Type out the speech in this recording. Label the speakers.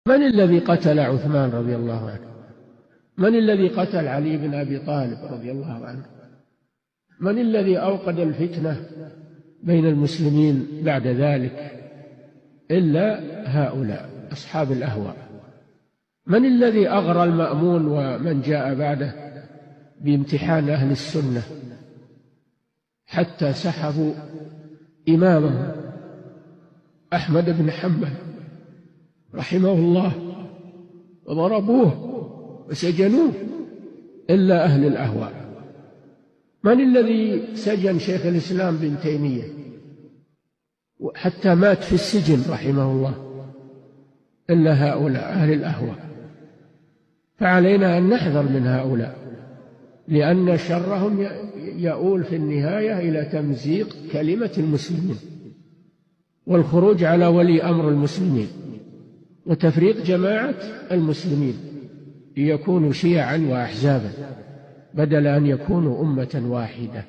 Speaker 1: من الذي قتل عثمان رضي الله عنه؟ من الذي قتل علي بن أبي طالب رضي الله عنه؟ من الذي أوقد الفتنة بين المسلمين بعد ذلك إلا هؤلاء أصحاب الأهواء؟ من الذي أغرى المأمون ومن جاء بعده بامتحان أهل السنة حتى سحبوا إمامهم أحمد بن حنبل رحمه الله وضربوه وسجنوه إلا أهل الأهواء؟ من الذي سجن شيخ الإسلام بن تيمية حتى مات في السجن رحمه الله إلا هؤلاء أهل الأهواء؟ فعلينا أن نحذر من هؤلاء، لأن شرهم يؤول في النهاية إلى تمزيق كلمة المسلمين والخروج على ولي أمر المسلمين وتفريق جماعة المسلمين ليكونوا شيعا وأحزابا بدل أن يكونوا أمة واحدة.